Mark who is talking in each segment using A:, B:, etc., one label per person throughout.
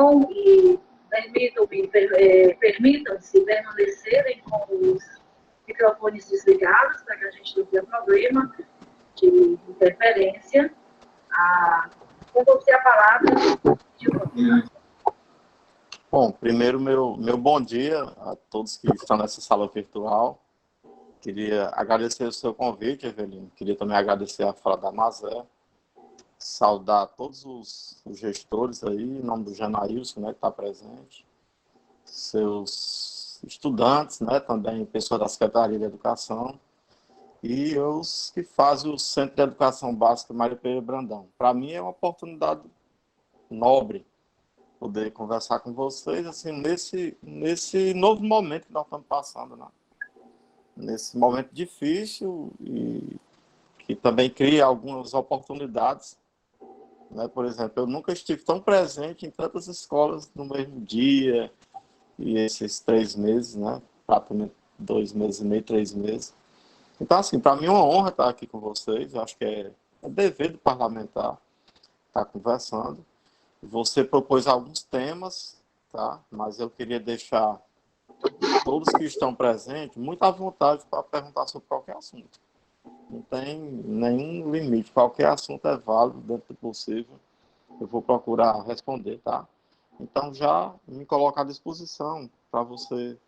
A: som e permitam-se permanecerem com os microfones desligados para que a gente não tenha problema de interferência. Com você a palavra, Gilvan.
B: Bom, primeiro meu bom dia a todos que estão nessa sala virtual. Queria agradecer o seu convite, Evelino. Queria também agradecer a fala da Mazé. Saudar todos os gestores aí, em nome do Janaílson, né, que está presente. Seus estudantes, né, também pessoas da Secretaria de Educação. E os que fazem o Centro de Educação Básica Mário Pereira Brandão. Para mim é uma oportunidade nobre poder conversar com vocês assim, nesse novo momento que nós estamos passando, né? Nesse momento difícil e que também cria algumas oportunidades, né? Por exemplo, eu nunca estive tão presente em tantas escolas no mesmo dia, e esses 3 meses, né? Praticamente 2 meses e meio, 3 meses. Então, assim, para mim é uma honra estar aqui com vocês. Eu acho que é dever do parlamentar estar conversando. Você propôs alguns temas, tá? Mas eu queria deixar todos que estão presentes muito à vontade para perguntar sobre qualquer assunto. Não tem nenhum limite. Qualquer assunto é válido dentro do possível. Eu vou procurar responder, tá? Então, já me coloco à disposição para você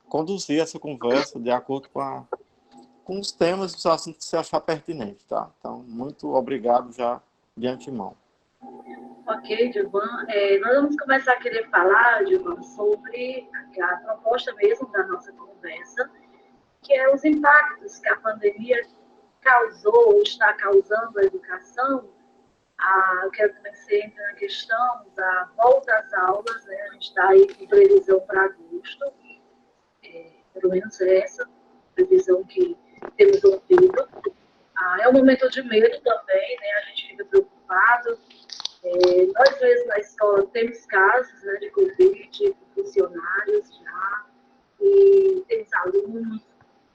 B: conduzir essa conversa de acordo com os temas e os assuntos que você achar pertinente, tá? Então, muito obrigado já de antemão.
A: Ok, Gilvan. Nós vamos começar a querer falar, Gilvan, sobre a proposta mesmo da nossa conversa, que é os impactos que a pandemia causou ou está causando à educação. Eu quero também sempre na questão da volta às aulas, né? A gente está aí com previsão para agosto, pelo menos essa previsão que temos ouvido. É um momento de medo também, né? A gente fica preocupado. Nós mesmos na escola temos casos, né, de Covid, funcionários já, e temos alunos.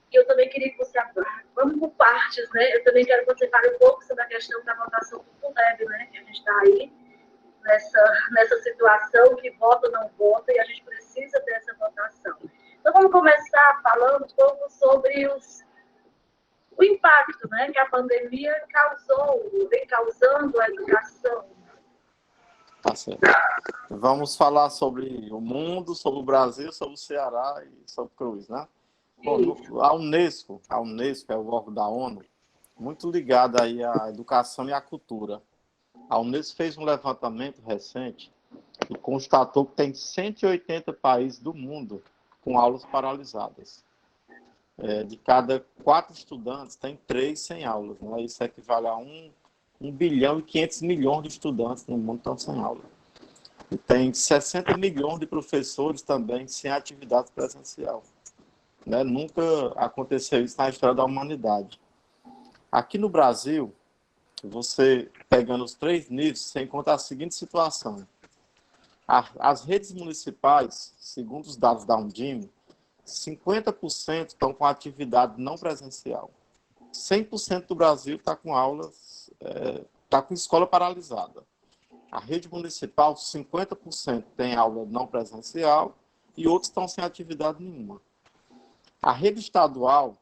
A: E eu também queria que você vamos por partes, né? Eu também quero que você fale um pouco sobre a questão da votação do FUNDEB, né? Que a gente está aí nessa situação que vota ou não vota, e a gente precisa dessa votação. Então, vamos começar falando um pouco sobre o impacto, né, que a pandemia vem causando à educação.
B: Tá certo. Vamos falar sobre o mundo, sobre o Brasil, sobre o Ceará e sobre o Cruz, né? Bom, a Unesco é o órgão da ONU, muito ligada aí à educação e à cultura. A Unesco fez um levantamento recente e constatou que tem 180 países do mundo com aulas paralisadas. De cada 4 estudantes, tem 3 sem aulas, né? Isso equivale a 1 bilhão e 500 milhões de estudantes no mundo estão sem aula. E tem 60 milhões de professores também sem atividade presencial. Né? Nunca aconteceu isso na história da humanidade. Aqui no Brasil, você pegando os 3 níveis, você encontra a seguinte situação. As redes municipais, segundo os dados da Undime, 50% estão com atividade não presencial. 100% do Brasil está com aulas, está com escola paralisada. A rede municipal, 50% tem aula não presencial e outros estão sem atividade nenhuma. A rede estadual,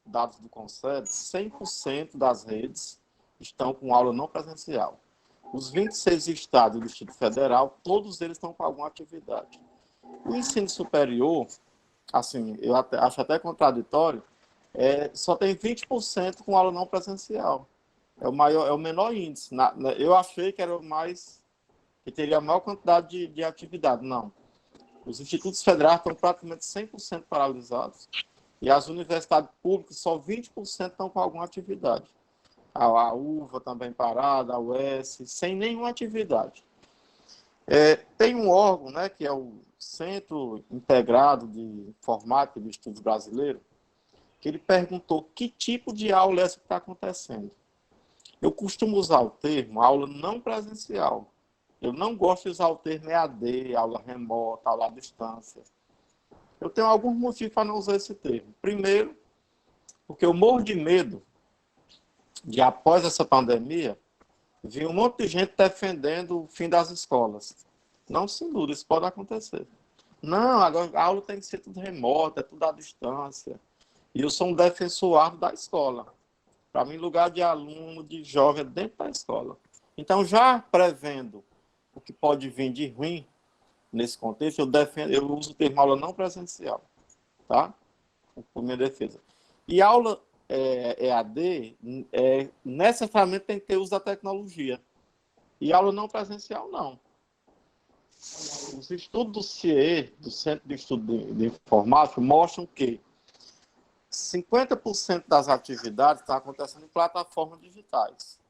B: dados do Conselho, 100% das redes estão com aula não presencial. Os 26 estados e o Distrito Federal, todos eles estão com alguma atividade. O ensino superior, assim, eu acho até contraditório, só tem 20% com aula não presencial. É o menor índice. Eu achei que era o mais, que teria a maior quantidade de atividade. Não. Os institutos federais estão praticamente 100% paralisados e as universidades públicas, só 20% estão com alguma atividade. A UVA também parada, a UES, sem nenhuma atividade. Tem um órgão, né, que é o Centro Integrado de Informática e de Estudos Brasileiro, que ele perguntou que tipo de aula é essa que está acontecendo. Eu costumo usar o termo aula não presencial. Eu não gosto de usar o termo EAD, aula remota, aula à distância. Eu tenho alguns motivos para não usar esse termo. Primeiro, porque eu morro de medo de, após essa pandemia, vir um monte de gente defendendo o fim das escolas. Não se iluda, isso pode acontecer. Não, agora a aula tem que ser tudo remota, é tudo à distância. E eu sou um defensor árduo da escola. Para mim, lugar de aluno, de jovem, é dentro da escola. Então, já prevendo o que pode vir de ruim nesse contexto, eu uso o termo aula não presencial, tá? Por minha defesa. E aula EAD, necessariamente tem que ter uso da tecnologia. E aula não presencial, não. Os estudos do CIE, do Centro de Estudo de Informática, mostram que 50% das atividades estão acontecendo em plataformas digitais,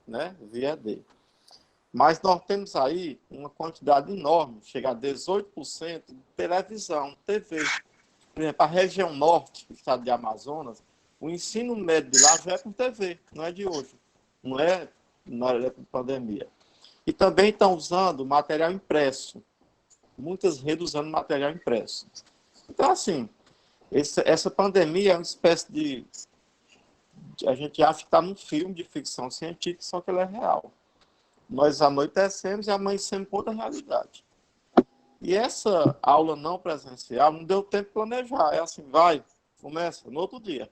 B: né, via EAD. Mas nós temos aí uma quantidade enorme, chega a 18% de televisão, TV. Por exemplo, a região norte do estado de Amazonas, o ensino médio de lá já é com TV, não é de hoje, não é na época de pandemia. E também estão usando material impresso, muitas redes usando material impresso. Então, assim, essa pandemia é uma espécie de... A gente acha que está num filme de ficção científica, só que ela é real. Nós anoitecemos e amanhecemos com outra realidade. E essa aula não presencial não deu tempo de planejar. É assim, vai, começa no outro dia.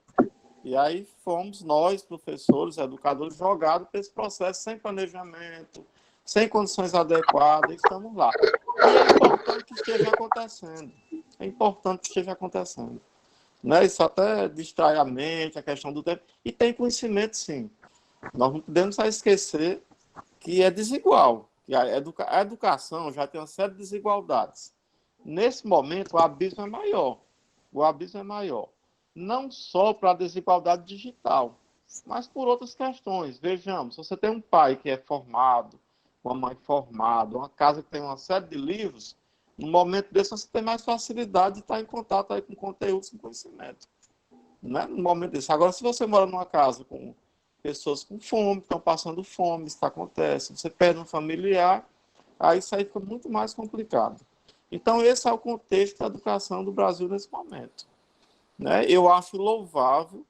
B: E aí fomos nós, professores, educadores, jogados para esse processo sem planejamento, sem condições adequadas, e estamos lá. E é importante que esteja acontecendo. É importante que esteja acontecendo. Né? Isso até distrai a mente, a questão do tempo. E tem conhecimento, sim. Nós não podemos esquecer que é desigual. Que a educação já tem uma série de desigualdades. Nesse momento, o abismo é maior. O abismo é maior. Não só para a desigualdade digital, mas por outras questões. Vejamos, se você tem um pai que é formado, uma mãe formada, uma casa que tem uma série de livros, no momento desse você tem mais facilidade de estar em contato aí com conteúdos, com conhecimento. Né? No momento desse. Agora, se você mora numa casa com pessoas com fome, que estão passando fome, isso acontece, você perde um familiar, aí isso aí fica muito mais complicado. Então, esse é o contexto da educação do Brasil nesse momento. Né? Eu acho louvável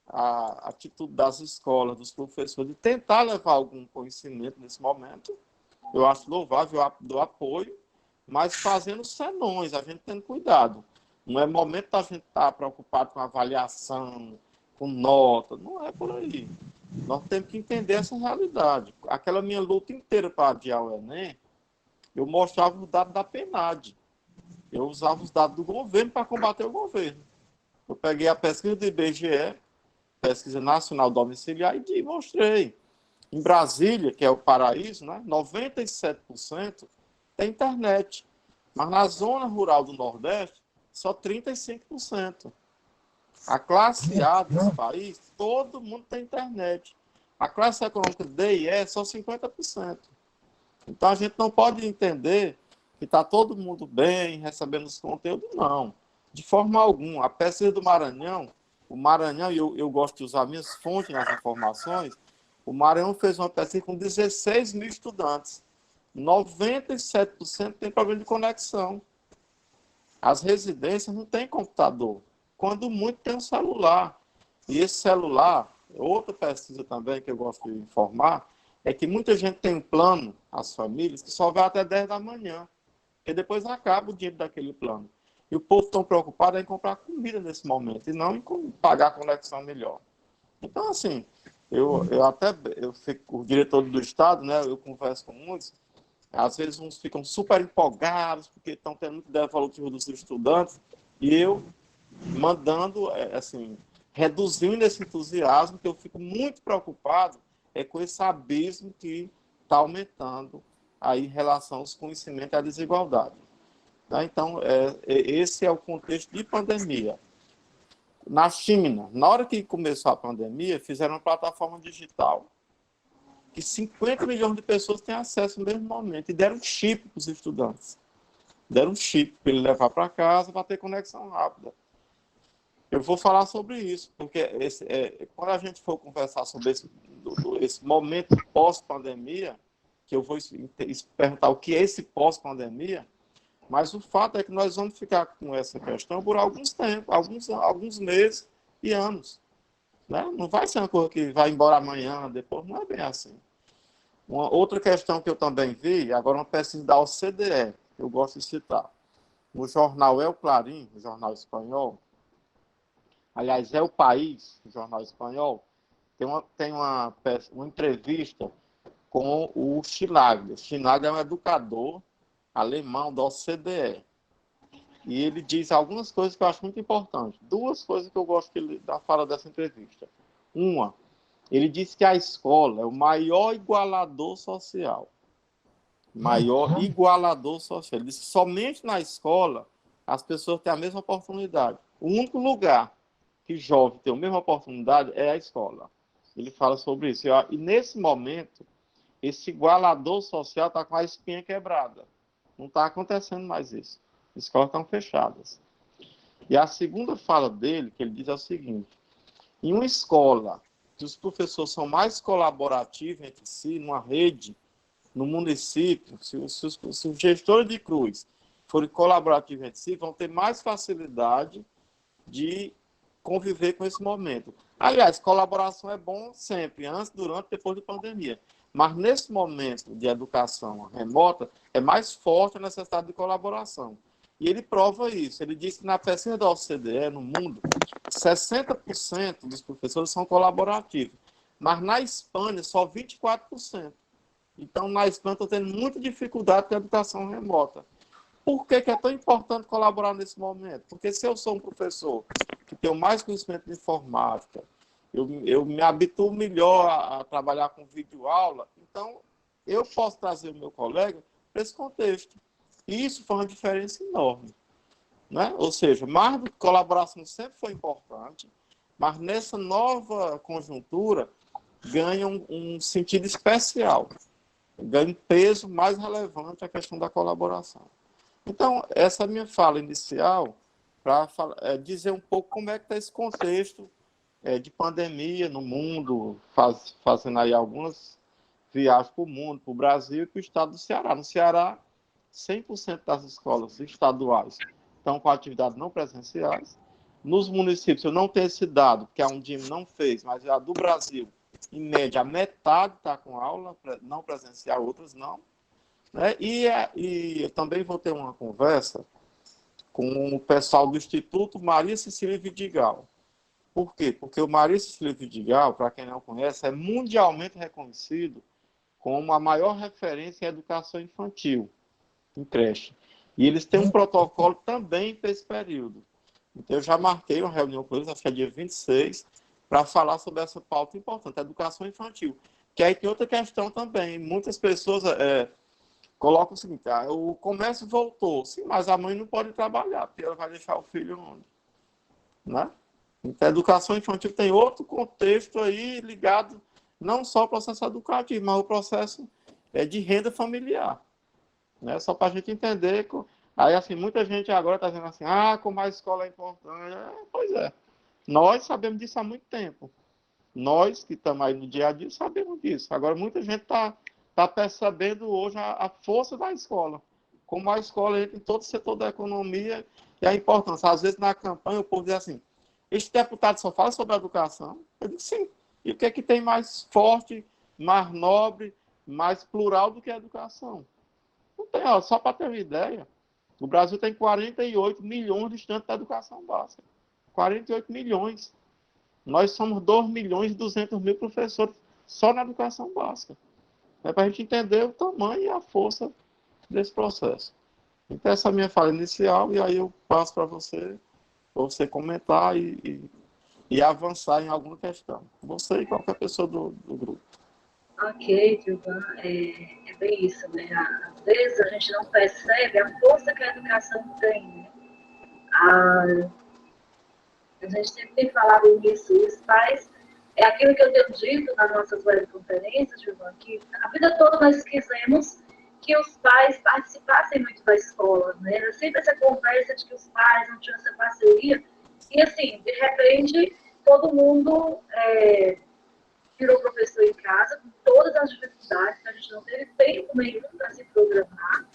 B: a atitude das escolas, dos professores, de tentar levar algum conhecimento nesse momento. Eu acho louvável, eu dou apoio, mas fazendo senões, a gente tendo cuidado. Não é momento da gente estar preocupado com avaliação, com nota, não é por aí. Nós temos que entender essa realidade. Aquela minha luta inteira para adiar o Enem, eu mostrava os dados da PNAD. Eu usava os dados do governo para combater o governo. Eu peguei a pesquisa do IBGE, Pesquisa Nacional Domiciliar, e mostrei. Em Brasília, que é o paraíso, né, 97% tem internet. Mas na zona rural do Nordeste, só 35%. A classe A desse país, todo mundo tem internet. A classe econômica D e E, só 50%. Então, a gente não pode entender que está todo mundo bem, recebendo os conteúdos, não. De forma alguma. A pesquisa do Maranhão, e eu gosto de usar minhas fontes nas informações, o Maranhão fez uma pesquisa com 16 mil estudantes. 97% tem problema de conexão. As residências não têm computador. Quando muito, tem um celular. E esse celular, outra pesquisa também que eu gosto de informar, é que muita gente tem um plano, as famílias, que só vai até 10 da manhã. E depois acaba o dinheiro daquele plano. E o povo está preocupado em comprar comida nesse momento, e não em pagar a conexão melhor. Então, assim, eu fico, o diretor do Estado, né, eu converso com muitos, às vezes uns ficam super empolgados, porque estão tendo muito devolutivo dos estudantes, e eu mandando, assim, reduzindo esse entusiasmo, que eu fico muito preocupado com esse abismo que está aumentando aí em relação aos conhecimentos e à desigualdade. Tá? Então, esse é o contexto de pandemia. Na China, na hora que começou a pandemia, fizeram uma plataforma digital que 50 milhões de pessoas têm acesso no mesmo momento, e deram chip para os estudantes. Deram chip para ele levar para casa para ter conexão rápida. Eu vou falar sobre isso, porque quando a gente for conversar sobre esse momento pós-pandemia, que eu vou perguntar o que é esse pós-pandemia, mas o fato é que nós vamos ficar com essa questão por alguns tempos, alguns meses e anos. Né? Não vai ser uma coisa que vai embora amanhã, depois, não é bem assim. Uma outra questão que eu também vi, agora uma pesquisa da OCDE, que eu gosto de citar. No jornal El Clarim, o jornal espanhol, aliás, É o País, o jornal espanhol, tem uma entrevista com o Schnagl. O Schnagl é um educador alemão da OCDE. E ele diz algumas coisas que eu acho muito importantes. Duas coisas que eu gosto da fala dessa entrevista. Uma, ele diz que a escola é o maior igualador social. Maior igualador social. Ele diz que somente na escola as pessoas têm a mesma oportunidade. O único lugar que jovem tem a mesma oportunidade é a escola. Ele fala sobre isso. E nesse momento, esse igualador social está com a espinha quebrada. Não está acontecendo mais isso. As escolas estão fechadas. E a segunda fala dele, que ele diz é o seguinte: em uma escola que os professores são mais colaborativos entre si, numa rede, no município, se os gestores de cruz forem colaborativos entre si, vão ter mais facilidade de conviver com esse momento. Aliás, colaboração é bom sempre, antes, durante e depois da pandemia. Mas nesse momento de educação remota, é mais forte a necessidade de colaboração. E ele prova isso. Ele diz que na pesquisa da OCDE, no mundo, 60% dos professores são colaborativos. Mas na Espanha, só 24%. Então, na Espanha, estou tendo muita dificuldade com a educação remota. Por que é tão importante colaborar nesse momento? Porque se eu sou um professor que tenho mais conhecimento de informática, eu me habituo melhor a trabalhar com videoaula, então eu posso trazer o meu colega para esse contexto. E isso foi uma diferença enorme. Né? Ou seja, mais do que colaboração sempre foi importante, mas nessa nova conjuntura ganha um sentido especial, ganha um peso mais relevante a questão da colaboração. Então, essa é a minha fala inicial para dizer um pouco como é que está esse contexto de pandemia no mundo, fazendo aí algumas viagens para o mundo, para o Brasil e para o estado do Ceará. No Ceará, 100% das escolas estaduais estão com atividades não presenciais. Nos municípios, eu não tenho esse dado, porque a Undime não fez, mas a do Brasil, em média, a metade está com aula não presencial, outras não. Né? E eu também vou ter uma conversa com o pessoal do Instituto Maria Cecília Vidigal. Por quê? Porque o Maria Cecília Vidigal, para quem não conhece, é mundialmente reconhecido como a maior referência em educação infantil, em creche. E eles têm um protocolo também para esse período. Então, eu já marquei uma reunião com eles, acho que é dia 26, para falar sobre essa pauta importante, a educação infantil. Que aí tem outra questão também. Muitas pessoas colocam o seguinte: o comércio voltou. Sim, mas a mãe não pode trabalhar, porque ela vai deixar o filho onde? Né? Então, a educação infantil tem outro contexto aí ligado não só ao processo educativo, mas ao processo de renda familiar. Né? Só para a gente entender. Aí, assim, muita gente agora está dizendo assim: como a escola é importante. Pois é. Nós sabemos disso há muito tempo. Nós que estamos aí no dia a dia sabemos disso. Agora, muita gente está percebendo hoje a força da escola. Como a escola entra em todo o setor da economia e a importância. Às vezes, na campanha, o povo diz assim: este deputado só fala sobre a educação? Eu digo sim. E o que é que tem mais forte, mais nobre, mais plural do que a educação? Não tem, só para ter uma ideia. O Brasil tem 48 milhões de estudantes da educação básica. 48 milhões. Nós somos 2 milhões e 200 mil professores só na educação básica. É para a gente entender o tamanho e a força desse processo. Então, essa é a minha fala inicial, e aí eu passo para você comentar e avançar em alguma questão. Você e qualquer pessoa do grupo.
A: Ok, Gilvan, é bem isso, né? Às vezes a gente não percebe a força que a educação tem, né? A gente sempre tem falado nisso, os pais, é aquilo que eu tenho dito nas nossas webconferências, Gilvan, que a vida toda nós quisemos que os pais participassem muito da escola, né? Era sempre essa conversa de que os pais não tinham essa parceria, e assim, de repente, todo mundo virou professor em casa, com todas as dificuldades, que a gente não teve tempo nenhum para se programar,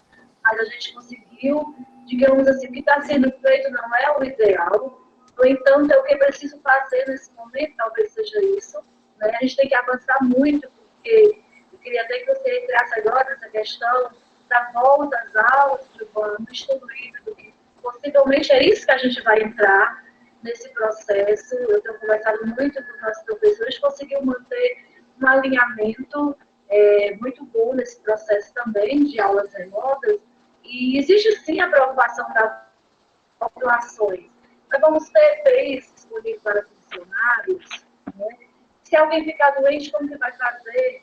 A: mas a gente conseguiu, digamos assim, o que está sendo feito não é o ideal. No entanto, é o que é preciso fazer nesse momento, talvez seja isso. Né? A gente tem que avançar muito, porque queria até que você entrasse agora nessa questão da volta às aulas, do estudo híbrido, que possivelmente é isso que a gente vai entrar nesse processo. Eu tenho conversado muito com os nossos professores, conseguiu manter um alinhamento muito bom nesse processo também de aulas remotas, e existe sim a preocupação das populações. Nós vamos ter EPIs disponíveis para funcionários, né? Se alguém ficar doente, como que vai fazer?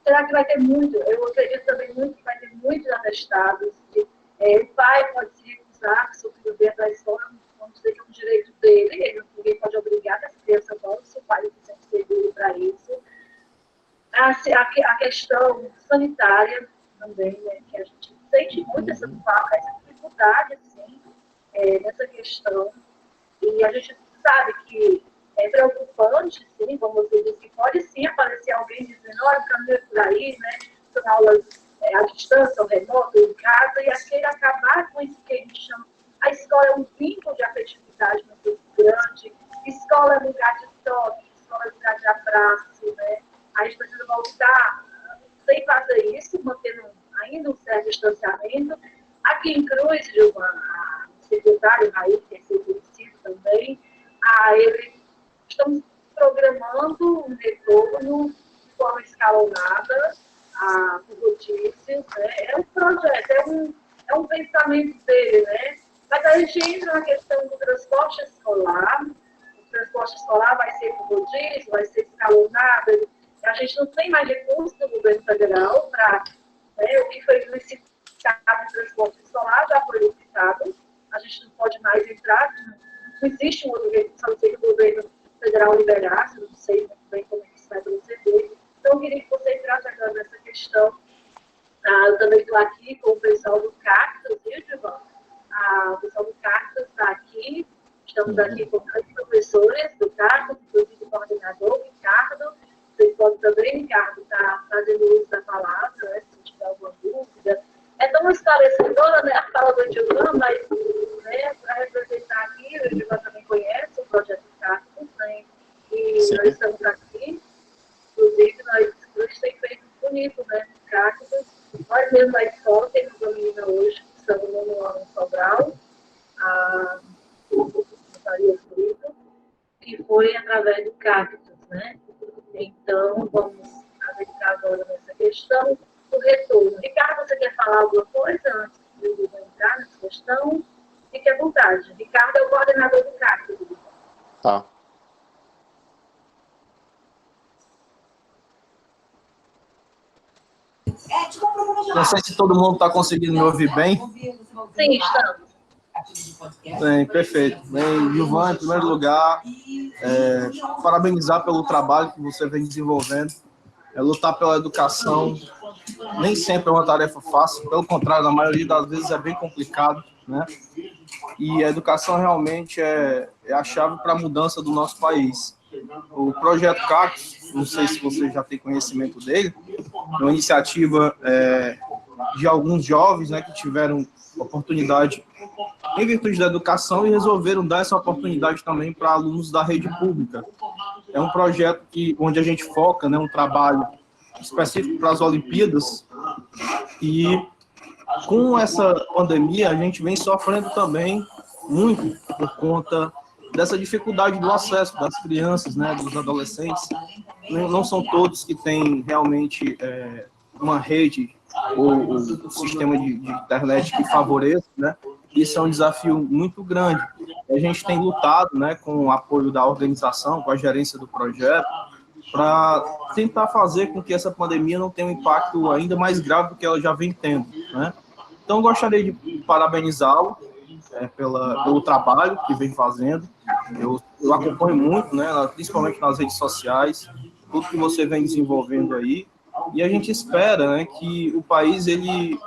A: Será que vai ter muito? Eu acredito também muito que vai ter muitos atestados. O pai pode se recusar que seu filho venha da escola, vamos dizer que é um direito dele, ninguém pode obrigar que essa criança volte, se o pai se sente seguro para isso. A questão sanitária também, né, que a gente sente muito essa dificuldade, assim, nessa questão. E a gente sabe que é preocupante, sim, como você disse, que pode sim aparecer alguém dizendo, olha, o caminho é por aí, né, são aulas à distância, ou remoto, em casa, e aquele acabar com isso que a gente chama. A escola é um vínculo de afetividade muito grande, escola é lugar de toque, escola é lugar de abraço, né? A gente precisa voltar sem fazer isso, mantendo ainda um certo distanciamento. Aqui em Cruz, o secretário Raí, que é seu conhecido também, estamos programando um retorno de forma escalonada, por rodízios, né? É um projeto, é um pensamento dele, né? Mas a gente entra na questão do transporte escolar. O transporte escolar vai ser por rodízio, vai ser escalonado. A gente não tem mais recursos do governo federal para, né, o que foi licitado no transporte escolar já foi licitado. A gente não pode mais entrar, não existe um outro recurso, a não ser que o governo federal liberasse, não sei muito bem como isso vai proceder. Então, eu queria que você entrasse agora nessa questão. Eu também estou aqui com o pessoal do Cactus, viu, Divan? O pessoal do Cactus está aqui. Estamos aqui com dois professores do Cactus, inclusive o coordenador, Ricardo. Vocês podem também, Ricardo, está fazendo uso da palavra, né, se tiver alguma dúvida. É tão esclarecedora, né, a fala do Divan, mas, né, para representar aqui, o Divan também conhece o projeto Cactus, né, e sim, nós estamos aqui. Inclusive, nós temos feito bonito, né? Cactus. Nós mesmos na escola temos uma menina hoje, que estamos no ano Sobral, a Maria Frito, que foi através do Cactus, né? Então, vamos adentrar agora nessa questão do retorno. Ricardo, você quer falar alguma coisa antes de eu entrar nessa questão? Fique à vontade. Ricardo é o coordenador do Cactus.
B: Tá.
C: Não sei se todo mundo está conseguindo me ouvir bem.
A: Sim, estamos.
C: Bem, perfeito. Bem, Gilvan, em primeiro lugar, parabenizar pelo trabalho que você vem desenvolvendo. Lutar pela educação nem sempre é uma tarefa fácil, pelo contrário, na maioria das vezes é bem complicado, né? E a educação realmente é a chave para a mudança do nosso país. O Projeto Cactus, não sei se você já tem conhecimento dele, é uma iniciativa de alguns jovens, né, que tiveram oportunidade em virtude da educação e resolveram dar essa oportunidade também para alunos da rede pública. É um projeto onde a gente foca, né, um trabalho específico para as Olimpíadas, e com essa pandemia a gente vem sofrendo também muito por conta dessa dificuldade do acesso das crianças, né, dos adolescentes. Não são todos que têm realmente uma rede ou um sistema de internet que favoreça, né? Isso é um desafio muito grande. A gente tem lutado, né, com o apoio da organização, com a gerência do projeto, para tentar fazer com que essa pandemia não tenha um impacto ainda mais grave do que ela já vem tendo, né? Então, gostaria de parabenizá-lo pelo trabalho que vem fazendo. Eu acompanho muito, né, principalmente nas redes sociais, tudo que você vem desenvolvendo aí, e a gente espera, né, que o país ele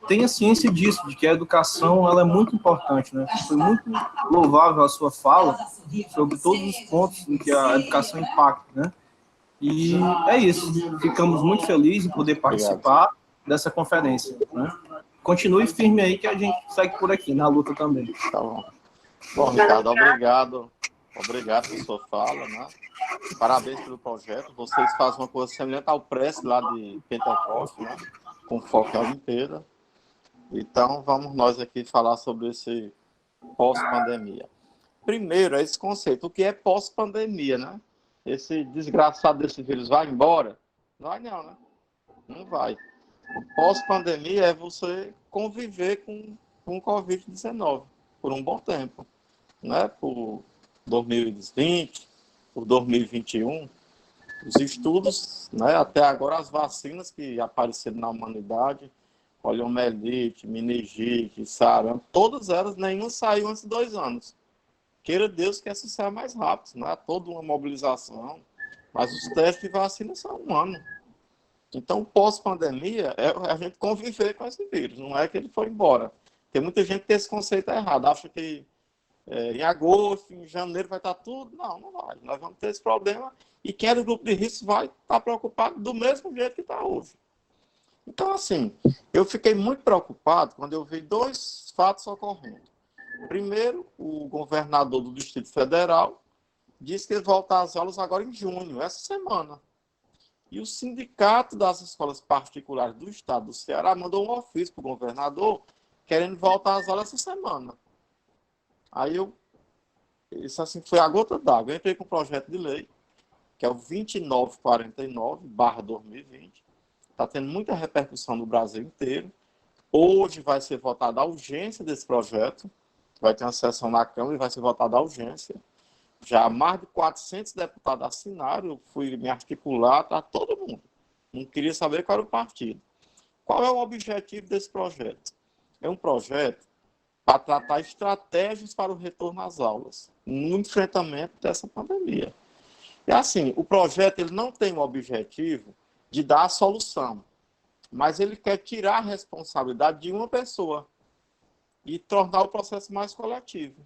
C: tenha ciência disso, de que a educação ela é muito importante, né? Foi muito louvável a sua fala sobre todos os pontos em que a educação impacta, né? E é isso. Ficamos muito felizes em poder participar dessa conferência, né? Continue firme aí que a gente segue por aqui, na luta também.
B: Tá bom. Bom, Ricardo, obrigado. Obrigado por sua fala, né? Parabéns pelo projeto. Vocês fazem uma coisa semelhante ao Press lá de Pentecoste, né? Com foco em Olimpíada. Então, vamos nós aqui falar sobre esse pós-pandemia. Primeiro, é esse conceito. O que é pós-pandemia, né? Esse desgraçado desse vírus vai embora? Não vai não, né? Não vai. O pós-pandemia é você conviver com o Covid-19 por um bom tempo, né? Por 2020, por 2021. Os estudos, né? Até agora, as vacinas que apareceram na humanidade, poliomielite, meningite, sarampo, todas elas, nenhuma saiu antes de 2 anos. Queira Deus que essa saia mais rápido, não é toda uma mobilização, mas os testes de vacina são 1 ano. Então, pós-pandemia, é a gente conviver com esse vírus, não é que ele foi embora. Tem muita gente que tem esse conceito errado, acha que em agosto, em janeiro vai estar tudo. Não, não vai. Nós vamos ter esse problema e quem é do grupo de risco vai estar preocupado do mesmo jeito que está hoje. Então, assim, eu fiquei muito preocupado quando eu vi 2 fatos ocorrendo. Primeiro, o governador do Distrito Federal disse que ele volta às aulas agora em junho, essa semana. E o sindicato das escolas particulares do estado do Ceará mandou um ofício para o governador querendo voltar às aulas essa semana. Aí isso assim foi a gota d'água. Eu entrei com um projeto de lei, que é o 2949/2020. Está tendo muita repercussão no Brasil inteiro. Hoje vai ser votada a urgência desse projeto. Vai ter uma sessão na Câmara e vai ser votada a urgência. Já mais de 400 deputados assinaram, eu fui me articular, tá todo mundo. Não queria saber qual era o partido. Qual é o objetivo desse projeto? É um projeto para tratar estratégias para o retorno às aulas, no enfrentamento dessa pandemia. E assim, o projeto ele não tem o objetivo de dar a solução, mas ele quer tirar a responsabilidade de uma pessoa e tornar o processo mais coletivo.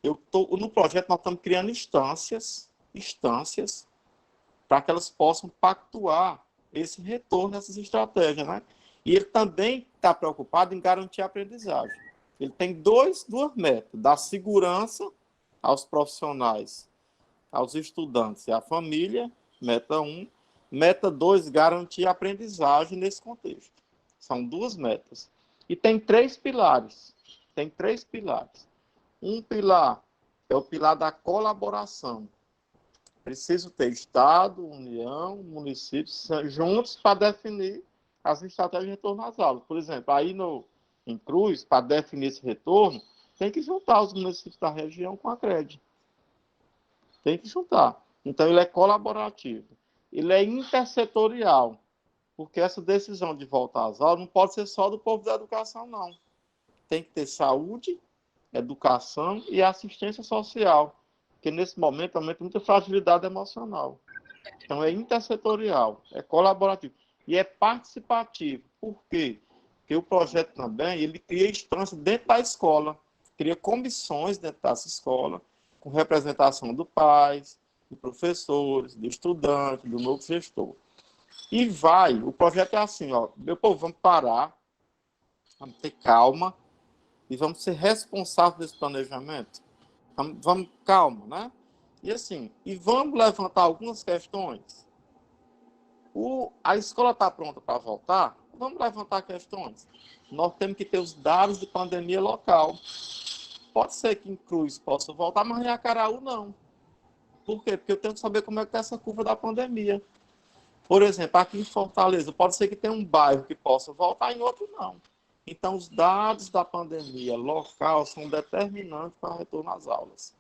B: No projeto nós estamos criando instâncias para que elas possam pactuar esse retorno, essas estratégias, né? E ele também está preocupado em garantir a aprendizagem. Ele tem duas metas, dar segurança aos profissionais, aos estudantes e à família, meta 1. Meta 2, garantir a aprendizagem nesse contexto. São 2 metas. E tem 3 pilares. Um pilar é o pilar da colaboração. Preciso ter Estado, União, municípios juntos para definir as estratégias de retorno às aulas. Por exemplo, aí em Cruz, para definir esse retorno, tem que juntar os municípios da região com a CRED. Tem que juntar. Então, ele é colaborativo. Ele é intersetorial, porque essa decisão de voltar às aulas não pode ser só do povo da educação, não. Tem que ter saúde, educação e assistência social, porque nesse momento aumenta muita fragilidade emocional. Então, é intersetorial, é colaborativo e é participativo. Por quê? Porque o projeto também, ele cria instâncias dentro da escola, cria comissões dentro dessa escola, com representação do pais, de professores, de estudantes, do novo gestor. E o projeto é assim, ó, meu povo, vamos parar, vamos ter calma e vamos ser responsáveis desse planejamento. Vamos calma, né? E assim, vamos levantar algumas questões. A escola está pronta para voltar? Vamos levantar questões. Nós temos que ter os dados de pandemia local. Pode ser que em Cruz possa voltar, mas em Acaraú não. Por quê? Porque eu tenho que saber como é que está essa curva da pandemia. Por exemplo, aqui em Fortaleza, pode ser que tenha um bairro que possa voltar, em outro não. Então, os dados da pandemia local são determinantes para o retorno às aulas.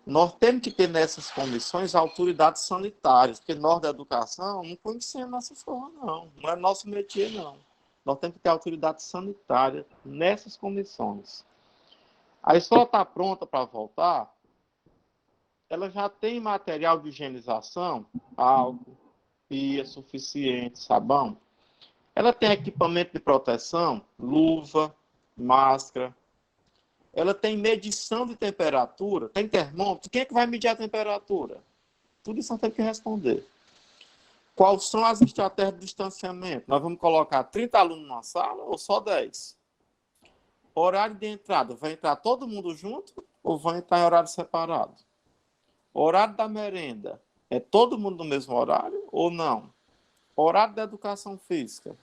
B: Nós temos que ter nessas comissões autoridades sanitárias, porque nós da educação não conhecemos essas coisas, não. Não é nosso métier, não. Nós temos que ter autoridade sanitária nessas comissões. A escola está pronta para voltar, ela já tem material de higienização, álcool, pia suficiente, sabão. Ela tem equipamento de proteção, luva, máscara. Ela tem medição de temperatura, tem termômetro. Quem é que vai medir a temperatura? Tudo isso nós temos que responder. Quais são as estratégias de distanciamento? Nós vamos colocar 30 alunos na sala ou só 10? Horário de entrada, vai entrar todo mundo junto ou vai entrar em horário separado? Horário da merenda, é todo mundo no mesmo horário ou não? Horário da educação física.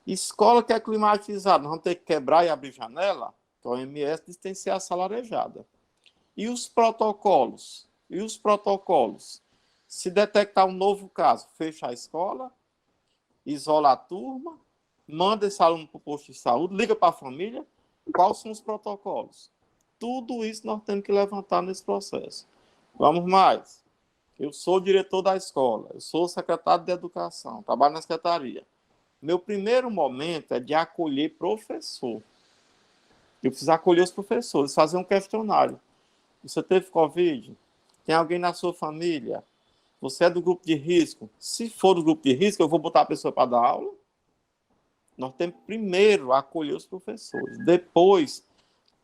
B: Escola que é climatizada, nós vamos ter que quebrar e abrir janela? A OMS diz que tem que ser assalarejada. E os protocolos? Se detectar um novo caso, fecha a escola, isola a turma, manda esse aluno para o posto de saúde, liga para a família, quais são os protocolos? Tudo isso nós temos que levantar nesse processo. Vamos mais. Eu sou diretor da escola, eu sou secretário de educação, trabalho na secretaria. Meu primeiro momento é de acolher professor. Eu preciso acolher os professores, fazer um questionário. Você teve Covid? Tem alguém na sua família? Você é do grupo de risco? Se for do grupo de risco, eu vou botar a pessoa para dar aula? Nós temos primeiro acolher os professores. Depois,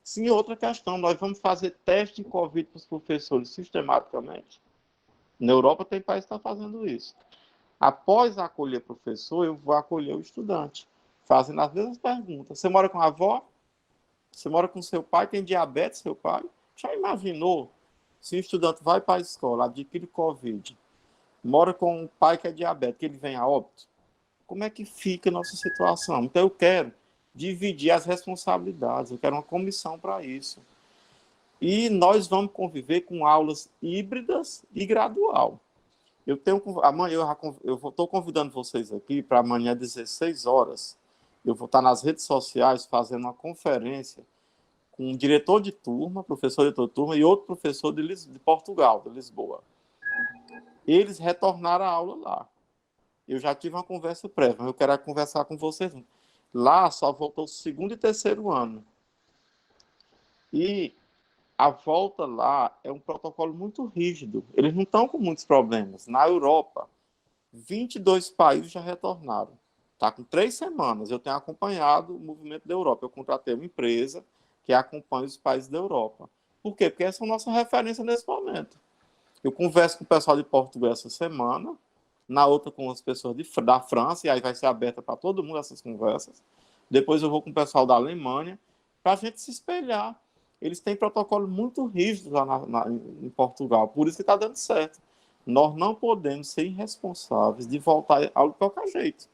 B: sim, outra questão, nós vamos fazer teste de Covid para os professores sistematicamente. Na Europa tem país que está fazendo isso. Após acolher professor, eu vou acolher o estudante, fazendo as mesmas perguntas. Você mora com a avó? Você mora com seu pai? Tem diabetes, seu pai? Já imaginou se o estudante vai para a escola, adquire Covid, mora com um pai que é diabético, ele vem a óbito? Como é que fica a nossa situação? Então eu quero dividir as responsabilidades, eu quero uma comissão para isso. E nós vamos conviver com aulas híbridas e gradual. Amanhã eu estou convidando vocês aqui para amanhã, 16 horas. Eu vou estar nas redes sociais fazendo uma conferência com um diretor de turma, professor diretor de turma, e outro professor de Portugal, de Lisboa. Eles retornaram a aula lá. Eu já tive uma conversa prévia, mas eu quero conversar com vocês. Lá só voltou o segundo e terceiro ano. E a volta lá é um protocolo muito rígido. Eles não estão com muitos problemas. Na Europa, 22 países já retornaram. Está com 3 semanas. Eu tenho acompanhado o movimento da Europa. Eu contratei uma empresa que acompanha os países da Europa. Por quê? Porque essa é a nossa referência nesse momento. Eu converso com o pessoal de Portugal essa semana, na outra com as pessoas da França, e aí vai ser aberta para todo mundo essas conversas. Depois eu vou com o pessoal da Alemanha, para a gente se espelhar. Eles têm protocolos muito rígidos lá em Portugal, por isso que está dando certo. Nós não podemos ser irresponsáveis de voltar ao de qualquer jeito.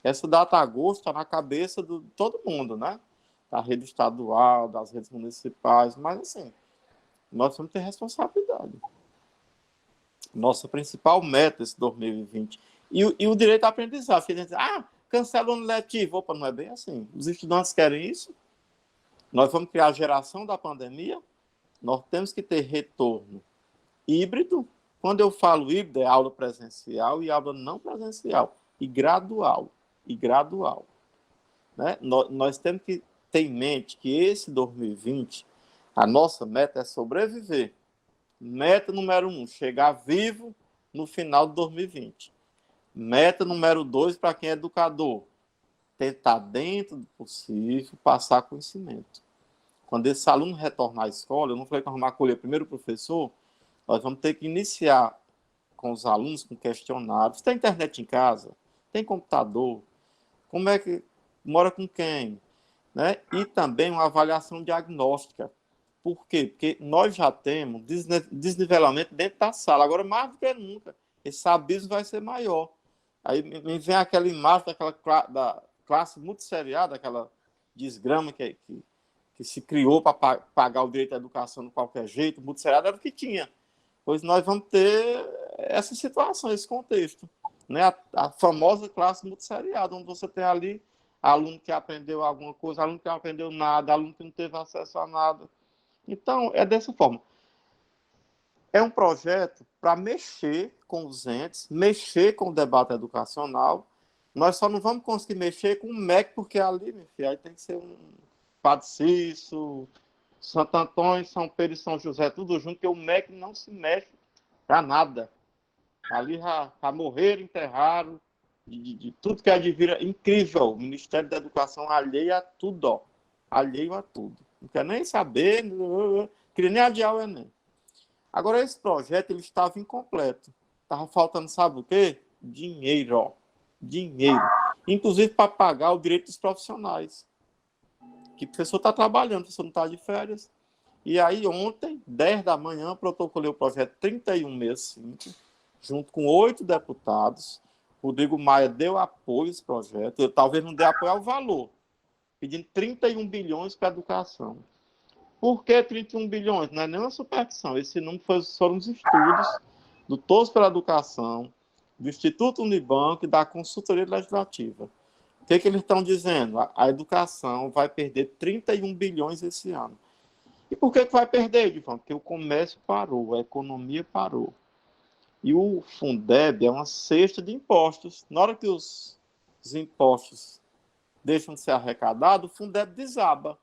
B: Essa data agosto está na cabeça de todo mundo, né? Da rede estadual, das redes municipais, mas assim, nós temos que ter responsabilidade. Nossa principal meta esse 2020. E o direito à aprendizagem. Porque a gente diz, cancela o ano letivo. Opa, não é bem assim. Os estudantes querem isso. Nós vamos criar a geração da pandemia. Nós temos que ter retorno híbrido. Quando eu falo híbrido, é aula presencial e aula não presencial. E gradual. Né? Nós temos que ter em mente que esse 2020, a nossa meta é sobreviver. Meta número 1, chegar vivo no final de 2020. Meta número 2, para quem é educador, tentar, dentro do possível, passar conhecimento. Quando esse aluno retornar à escola, eu não falei que nós vamos acolher primeiro o professor, nós vamos ter que iniciar com os alunos, com questionários. Tem internet em casa? Tem computador? Como é que mora com quem? Né? E também uma avaliação diagnóstica. Por quê? Porque nós já temos desnivelamento dentro da sala. Agora, mais do que nunca, esse abismo vai ser maior. Aí me vem aquela imagem da classe multisseriada, aquela desgrama que se criou para pagar o direito à educação de qualquer jeito. Multisseriada era o que tinha. Pois nós vamos ter essa situação, esse contexto. Né? A famosa classe multisseriada, onde você tem ali aluno que aprendeu alguma coisa, aluno que não aprendeu nada, aluno que não teve acesso a nada. Então, é dessa forma. É um projeto para mexer com os entes, mexer com o debate educacional. Nós só não vamos conseguir mexer com o MEC, porque ali, meu filho, aí tem que ser um Padre Cício, Santo Antônio, São Pedro e São José, tudo junto, porque o MEC não se mexe para nada. Ali já morreram, enterraram, de tudo que advira. Incrível, o Ministério da Educação alheio a tudo, ó. Alheio a tudo. Não quer nem saber, não queria nem adiar o Enem. Agora, esse projeto ele estava incompleto. Estava faltando, sabe o quê? Dinheiro, ó. Dinheiro. Inclusive para pagar o direito dos profissionais. Que o professor está trabalhando, o professor não está de férias. E aí, ontem, 10 da manhã, protocolei o projeto 3165, junto com 8 deputados. Rodrigo Maia deu apoio a esse projeto. Eu talvez não dê apoio ao valor, pedindo 31 bilhões para a educação. Por que 31 bilhões? Não é nenhuma superstição. Esse número foram os estudos do Todos pela Educação, do Instituto Unibanco e da Consultoria Legislativa. O que eles estão dizendo? A educação vai perder 31 bilhões esse ano. E por que vai perder, Edvan? Porque o comércio parou, a economia parou. E o Fundeb é uma cesta de impostos. Na hora que os impostos deixam de ser arrecadados, o Fundeb desaba.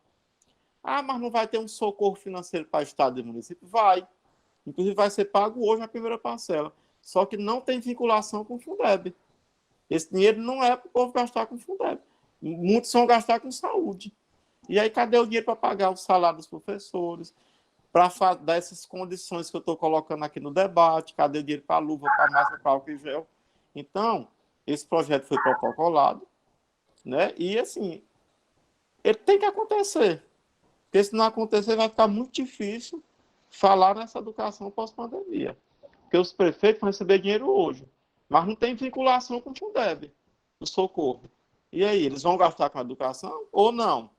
B: Ah, mas não vai ter um socorro financeiro para o Estado e município? Vai. Inclusive vai ser pago hoje na primeira parcela. Só que não tem vinculação com o Fundeb. Esse dinheiro não é para o povo gastar com o Fundeb. Muitos vão gastar com saúde. E aí, cadê o dinheiro para pagar o salário dos professores? Para dar essas condições que eu estou colocando aqui no debate? Cadê o dinheiro para a luva, para a máscara, para o álcool e gel? Então, esse projeto foi protocolado, né? E, assim, ele tem que acontecer. Porque se não acontecer, vai ficar muito difícil falar nessa educação pós-pandemia. Porque os prefeitos vão receber dinheiro hoje, mas não tem vinculação com o Fundeb, o socorro. E aí, eles vão gastar com a educação ou não?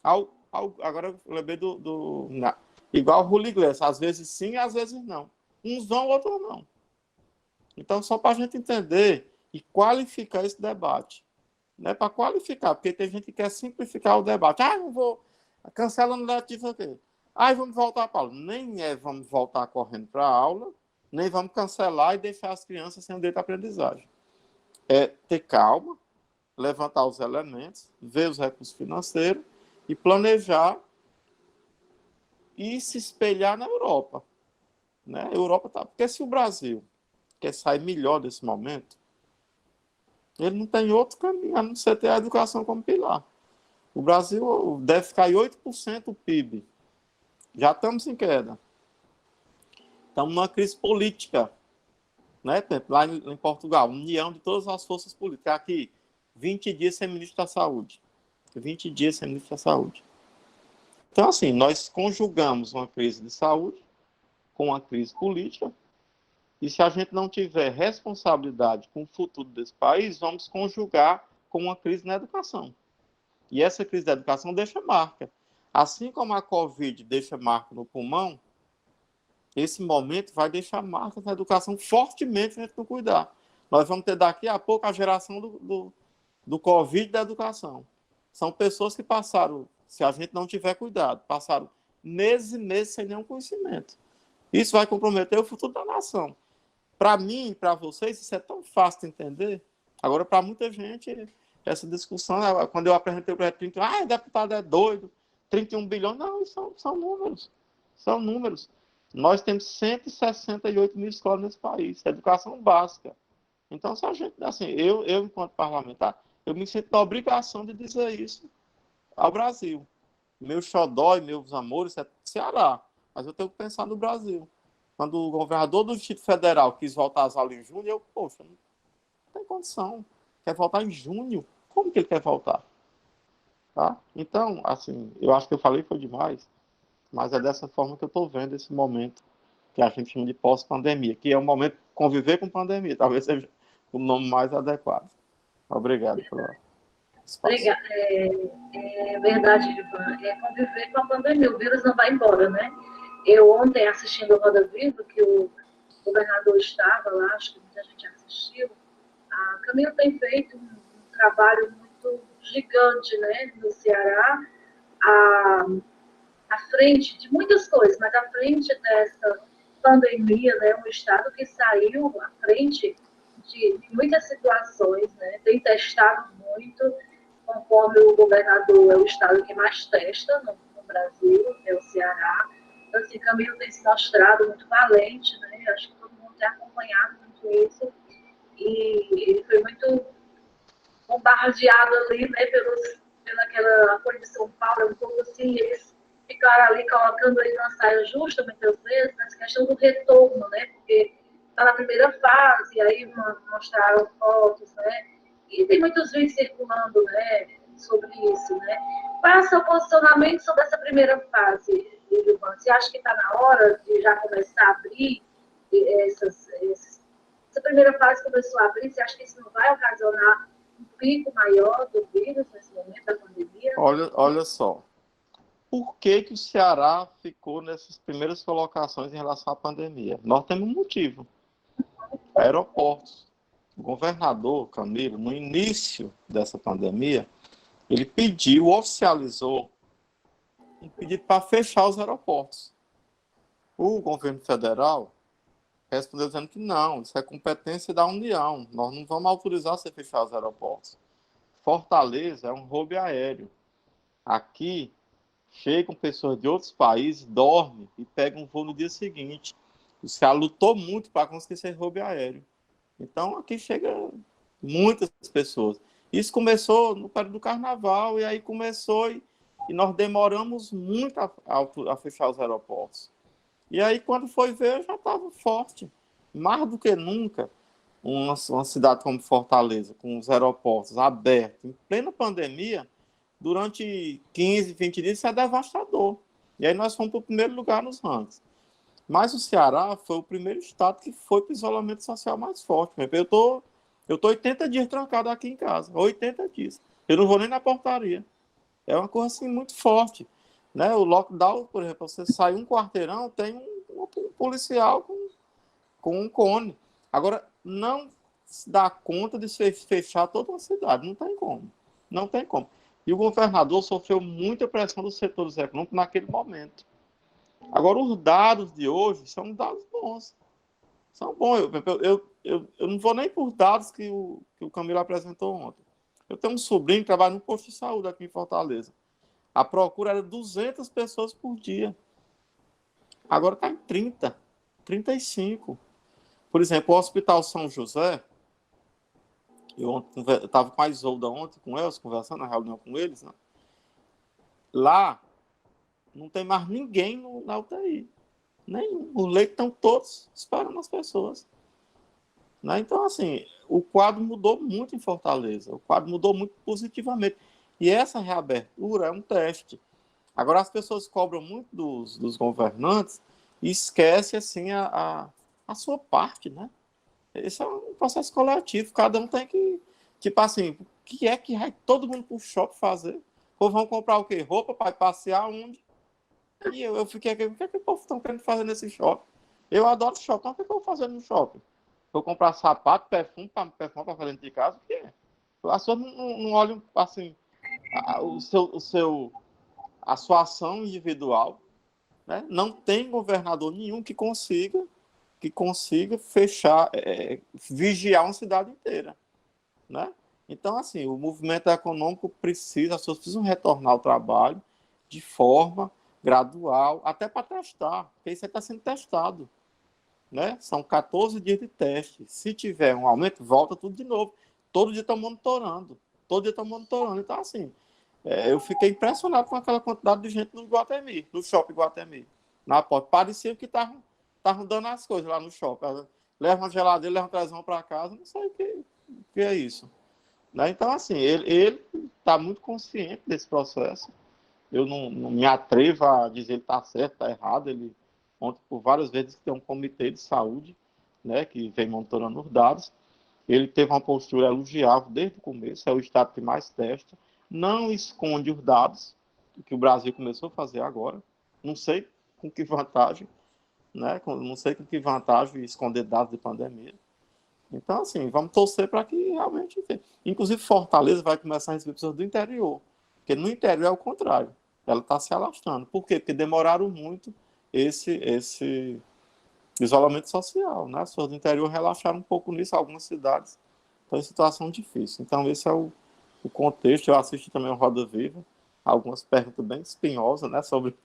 B: Agora eu lembrei igual o Julio Iglesias, às vezes sim, às vezes não. Uns vão, outros não. Então, só para a gente entender e qualificar esse debate. Não é para qualificar, porque tem gente que quer simplificar o debate. Ah, não vou, cancelando letivo aqui. Ah, vamos voltar para a aula. Nem vamos voltar correndo para a aula, nem vamos cancelar e deixar as crianças sem o direito à aprendizagem. É ter calma, levantar os elementos, ver os recursos financeiros e planejar e se espelhar na Europa. Né? A Europa tá... Porque se o Brasil quer sair melhor desse momento, ele não tem outro caminho, a não ser ter a educação como pilar. O Brasil deve cair 8% do PIB. Já estamos em queda. Estamos numa crise política. Né? Lá em Portugal, união de todas as forças políticas. Aqui, 20 dias sem ministro da Saúde. 20 dias sem ministro da Saúde. Então, assim, nós conjugamos uma crise de saúde com uma crise política, e se a gente não tiver responsabilidade com o futuro desse país, vamos conjugar com uma crise na educação. E essa crise da educação deixa marca. Assim como a Covid deixa marca no pulmão, esse momento vai deixar marca na educação fortemente se a gente não cuidar. Nós vamos ter daqui a pouco a geração do Covid da educação. São pessoas que passaram, se a gente não tiver cuidado, passaram meses e meses sem nenhum conhecimento. Isso vai comprometer o futuro da nação. Para mim e para vocês, isso é tão fácil de entender. Agora, para muita gente, essa discussão, quando eu apresentei o projeto 31, o deputado é doido, 31 bilhões, não, são números. São números. Nós temos 168 mil escolas nesse país, educação básica. Então, se a gente, assim, eu enquanto parlamentar, eu me sinto na obrigação de dizer isso ao Brasil. Meu xodó e meus amores é Ceará, mas eu tenho que pensar no Brasil. Quando o governador do Distrito Federal quis voltar às aulas em junho, eu, poxa, não tem condição. Quer voltar em junho? Como que ele quer voltar? Tá? Então, assim, eu acho que eu falei foi demais, mas é dessa forma que eu estou vendo esse momento que a gente chama de pós-pandemia, que é um momento de conviver com pandemia, talvez seja o nome mais adequado. Obrigado pela espaço.
A: Obrigada. É verdade, Ivan. É conviver com a pandemia. O vírus não vai embora, né? Eu ontem, assistindo o Roda Viva, que o governador estava lá, acho que muita gente assistiu, a Camila tem feito um trabalho muito gigante, né, no Ceará, à frente de muitas coisas, mas à frente dessa pandemia, né, um estado que saiu à frente de muitas situações, né, tem testado muito, conforme o governador é o estado que mais testa no Brasil, é o Ceará. Então, assim, Camilo tem se mostrado muito valente, né? Acho que todo mundo tem acompanhado muito isso. E ele foi muito bombardeado ali, né, pelaquela Folha de São Paulo, um pouco assim, eles ficaram ali colocando ele numa saia justa, muitas vezes, nessa questão do retorno, né? Porque está na primeira fase, aí mostraram fotos, né? E tem muitos vídeos circulando, né, sobre isso, né? Qual é o seu posicionamento sobre essa primeira fase? Gilvan? Você acha que está na hora de já começar a abrir essa primeira fase começou a abrir? Você acha que isso não vai ocasionar um pico maior do vírus nesse momento da pandemia?
B: Olha só. Por que o Ceará ficou nessas primeiras colocações em relação à pandemia? Nós temos um motivo. Aeroportos. O governador Camilo, no início dessa pandemia, ele oficializou um pedido para fechar os aeroportos. O governo federal respondeu dizendo que não, isso é competência da União, nós não vamos autorizar você fechar os aeroportos. Fortaleza é um roubo aéreo. Aqui, chegam pessoas de outros países, dormem e pegam um voo no dia seguinte. O Ceará lutou muito para conseguir esse roubo aéreo. Então, aqui chega muitas pessoas. Isso começou no período do carnaval, e aí começou, e nós demoramos muito a fechar os aeroportos. E aí, quando foi ver, já estava forte. Mais do que nunca, uma cidade como Fortaleza, com os aeroportos abertos, em plena pandemia, durante 15, 20 dias, isso é devastador. E aí nós fomos para o primeiro lugar nos rankings. Mas o Ceará foi o primeiro estado que foi para o isolamento social mais forte. Eu tô 80 dias trancado aqui em casa, 80 dias. Eu não vou nem na portaria. É uma coisa assim muito forte. Né? O lockdown, por exemplo, você sai um quarteirão, tem um policial com um cone. Agora, não se dá conta de fechar toda a cidade. Não tem como. Não tem como. E o governador sofreu muita pressão dos setores econômicos naquele momento. Agora, os dados de hoje são dados bons. São bons. Eu não vou nem por dados que o Camilo apresentou ontem. Eu tenho um sobrinho que trabalha no posto de saúde aqui em Fortaleza. A procura era 200 pessoas por dia. Agora está em 30, 35. Por exemplo, o Hospital São José, eu estava com a Isolda ontem, com eles, conversando na reunião com eles, né? Lá não tem mais ninguém na UTI. Nenhum. Os leitos estão todos esperando as pessoas. Né? Então, assim, o quadro mudou muito em Fortaleza. O quadro mudou muito positivamente. E essa reabertura é um teste. Agora, as pessoas cobram muito dos governantes e esquecem, assim, a sua parte, né? Esse é um processo coletivo. Cada um tem que... Tipo assim, o que é que vai todo mundo para o shopping fazer? Ou vão comprar o quê? Roupa para passear onde? E eu fiquei aqui, o que é que o povo estão querendo fazer nesse shopping? Eu adoro shopping, então o que é que eu vou fazer no shopping? Vou comprar sapato, perfume para fazer dentro de casa? O que é? As pessoas não olham, assim, a sua ação individual, né? Não tem governador nenhum que consiga fechar, vigiar uma cidade inteira, né? Então, assim, o movimento econômico precisa, as pessoas precisam retornar ao trabalho de forma gradual, até para testar, porque isso está sendo testado, né? São 14 dias de teste. Se tiver um aumento, volta tudo de novo. Todo dia estão monitorando. Então, assim, eu fiquei impressionado com aquela quantidade de gente no Iguatemi, no shopping Iguatemi. Na porta. Parecia que estavam dando as coisas lá no shopping. Leva uma geladeira, leva uma televisão para casa, não sei o que é isso. Né? Então, assim, ele está muito consciente desse processo. Eu não me atrevo a dizer ele está certo, está errado. Ele, ontem, por várias vezes, tem um comitê de saúde, né, que vem monitorando os dados. Ele teve uma postura elogiável desde o começo, é o estado que mais testa. Não esconde os dados, que o Brasil começou a fazer agora. Não sei com que vantagem, né? Não sei com que vantagem esconder dados de pandemia. Então, assim, vamos torcer para que realmente... Inclusive, Fortaleza vai começar a receber pessoas do interior. Porque no interior é o contrário. Ela está se alastrando. Por quê? Porque demoraram muito esse isolamento social. Né? As pessoas do interior relaxaram um pouco nisso, algumas cidades estão em situação difícil. Então, esse é o contexto. Eu assisti também o Roda Viva, algumas perguntas bem espinhosas, né, sobre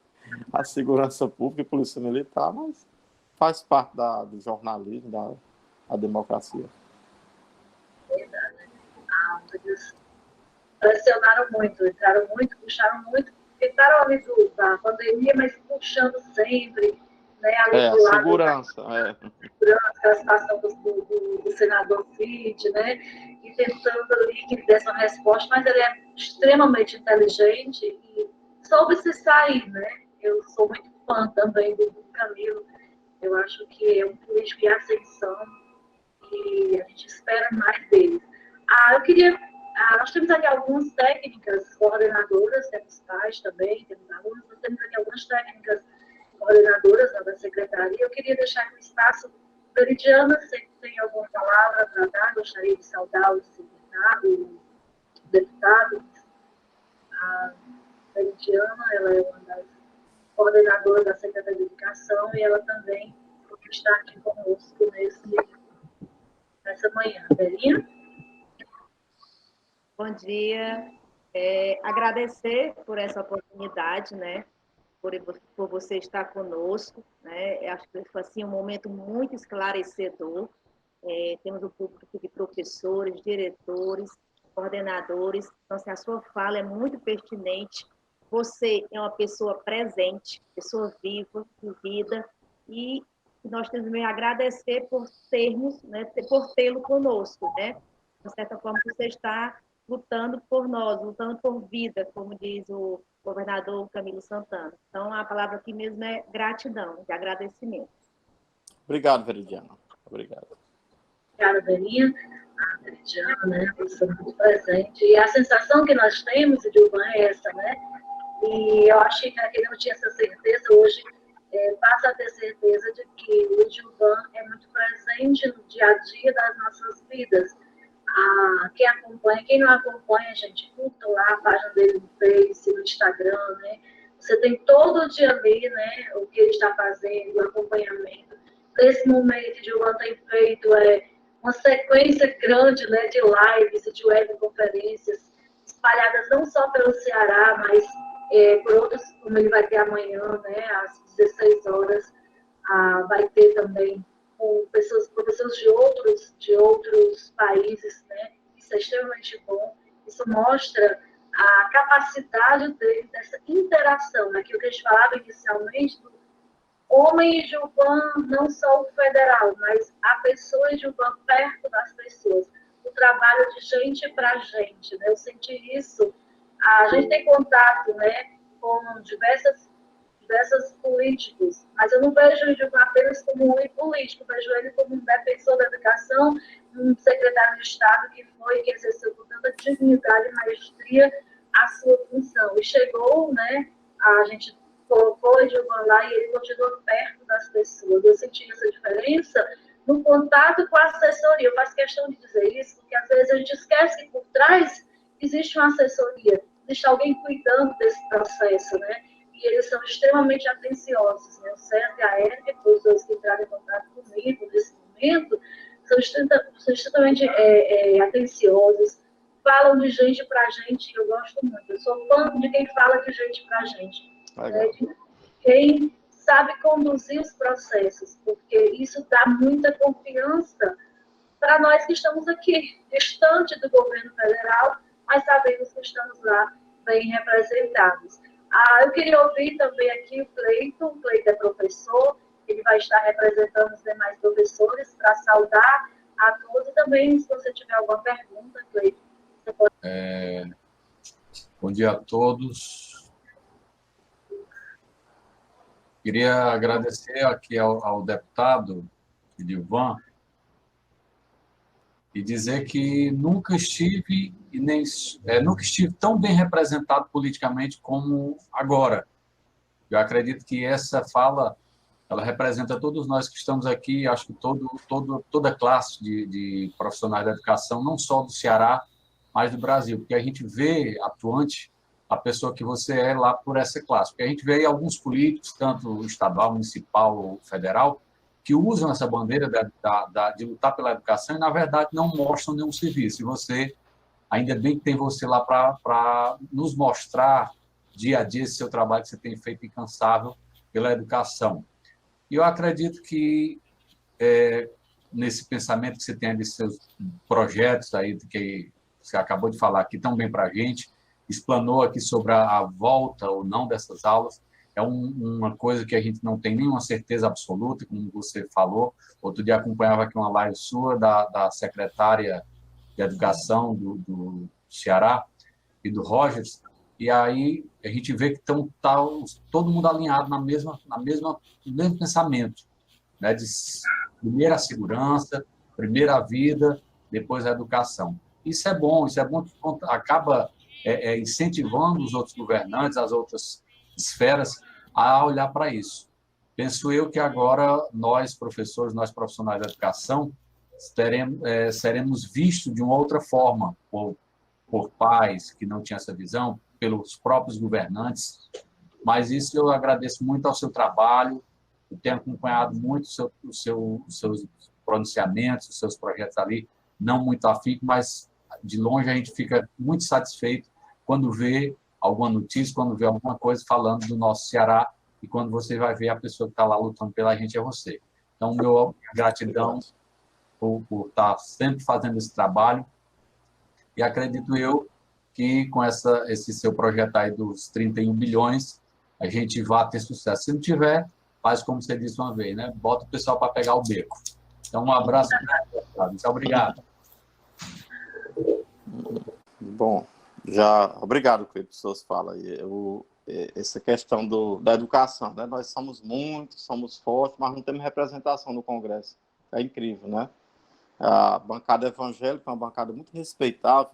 B: a segurança pública e polícia militar, mas faz parte do jornalismo, da democracia.
A: Verdade. Eles pressionaram muito, entraram muito, puxaram muito, ficaram ali da pandemia, mas puxando sempre, né, ali do lado
B: segurança,
A: a situação do senador Cid, né, e tentando ali que ele desse uma resposta, mas ele é extremamente inteligente e soube se sair, né? Eu sou muito fã também do Camilo. Eu acho que é um político em ascensão e a gente espera mais dele. Nós temos aqui algumas técnicas coordenadoras, temos pais também, temos alunos, nós temos aqui algumas técnicas coordenadoras da secretaria. Eu queria deixar aqui um espaço. Veridiana, se tem alguma palavra para dar, gostaria de saudar o deputado. A Veridiana, ela é uma das coordenadoras da Secretaria de Educação e ela também está aqui conosco nessa manhã. Verinha?
D: Bom dia. Agradecer por essa oportunidade, né? Por você estar conosco, né? Acho que foi assim, um momento muito esclarecedor. Temos um público de professores, diretores, coordenadores. Então, assim, a sua fala é muito pertinente. Você é uma pessoa presente, pessoa viva, vivida, e nós temos que agradecer por termos, né, por tê-lo conosco, né? De certa forma, você está lutando por nós, lutando por vida, como diz o governador Camilo Santana. Então, a palavra aqui mesmo é gratidão, de agradecimento.
B: Obrigado, Veridiana. Obrigado.
A: Obrigada, Verinha. A Veridiana, né, você muito presente. E a sensação que nós temos, Dilvan, é essa, né? E eu achei que aquele não tinha essa certeza, hoje passa a ter certeza de que o Dilvan é muito presente no dia a dia das nossas vidas. Quem acompanha, quem não acompanha, gente, curta lá a página dele no Face, no Instagram, né? Você tem todo dia ali, né, o que ele está fazendo, o acompanhamento. Nesse momento, o Dilvan tem feito uma sequência grande, né, de lives e de webconferências espalhadas não só pelo Ceará, mas por outros, como ele vai ter amanhã, né, às 16 horas, vai ter também com professores de outros países, né? Isso é extremamente bom. Isso mostra a capacidade dele dessa interação, aquilo que a gente falava inicialmente, do homem e Gilvan, não só o federal, mas a pessoa e Gilvan perto das pessoas. O trabalho de gente para gente, né? Eu senti isso. A gente tem contato, né, com diversos políticos, mas eu não vejo o Gilvan apenas como um político, vejo ele como um defensor da educação, um secretário de Estado que exerceu com tanta dignidade e maestria a sua função. E chegou, né, a gente colocou o Gilvan lá e ele continuou perto das pessoas. Eu senti essa diferença no contato com a assessoria. Eu faço questão de dizer isso, porque às vezes a gente esquece que por trás existe uma assessoria, existe alguém cuidando desse processo, né? E eles são extremamente atenciosos, né? O César e a Érica, que os dois que entraram em contato comigo nesse momento, são extremamente atenciosos, falam de gente para gente, eu gosto muito. Eu sou fã de quem fala de gente para gente. Né? De quem sabe conduzir os processos, porque isso dá muita confiança para nós que estamos aqui, distante do governo federal, mas sabemos que estamos lá bem representados. Eu queria ouvir também aqui o Cleiton é professor, ele vai estar representando os demais professores para saudar a todos, e também, se você tiver alguma pergunta, Cleiton, você pode...
E: Bom dia a todos. Queria agradecer aqui ao deputado Dilvan e dizer que nunca estive tão bem representado politicamente como agora. Eu acredito que essa fala ela representa todos nós que estamos aqui, acho que toda a classe de profissionais da educação, não só do Ceará, mas do Brasil, porque a gente vê atuante a pessoa que você é lá por essa classe. Porque a gente vê aí alguns políticos, tanto estadual, municipal ou federal, que usam essa bandeira de lutar pela educação e, na verdade, não mostram nenhum serviço. E você, ainda bem que tem você lá para nos mostrar dia a dia esse seu trabalho que você tem feito incansável pela educação. E eu acredito que, nesse pensamento que você tem de seus projetos aí, que você acabou de falar aqui tão bem para a gente, explanou aqui sobre a volta ou não dessas aulas, é uma coisa que a gente não tem nenhuma certeza absoluta, como você falou. Outro dia acompanhava aqui uma live sua da secretária de Educação do Ceará e do Rogers, e aí a gente vê que tá todo mundo alinhado no mesmo pensamento, né? De primeiro a segurança, primeiro a vida, depois a educação. Isso é bom que acaba incentivando os outros governantes, as outras esferas, a olhar para isso. Penso eu que agora nós, professores, nós profissionais da educação, seremos vistos de uma outra forma por pais que não tinham essa visão, pelos próprios governantes, mas isso eu agradeço muito ao seu trabalho, eu tenho acompanhado muito os seus pronunciamentos, os seus projetos ali, não muito afinco, mas de longe a gente fica muito satisfeito quando vê alguma notícia, quando vê alguma coisa falando do nosso Ceará, e quando você vai ver a pessoa que está lá lutando pela gente é você. Então, minha gratidão por estar sempre fazendo esse trabalho, e acredito eu que com esse seu projeto aí dos 31 bilhões, a gente vai ter sucesso. Se não tiver, faz como você disse uma vez, né? Bota o pessoal para pegar o beco. Então, um abraço. Muito obrigado.
B: Bom, obrigado, Cleiton, por suas falas. Essa questão da educação, né? Nós somos muitos, somos fortes, mas não temos representação no Congresso. É incrível, né? A bancada evangélica é uma bancada muito respeitável,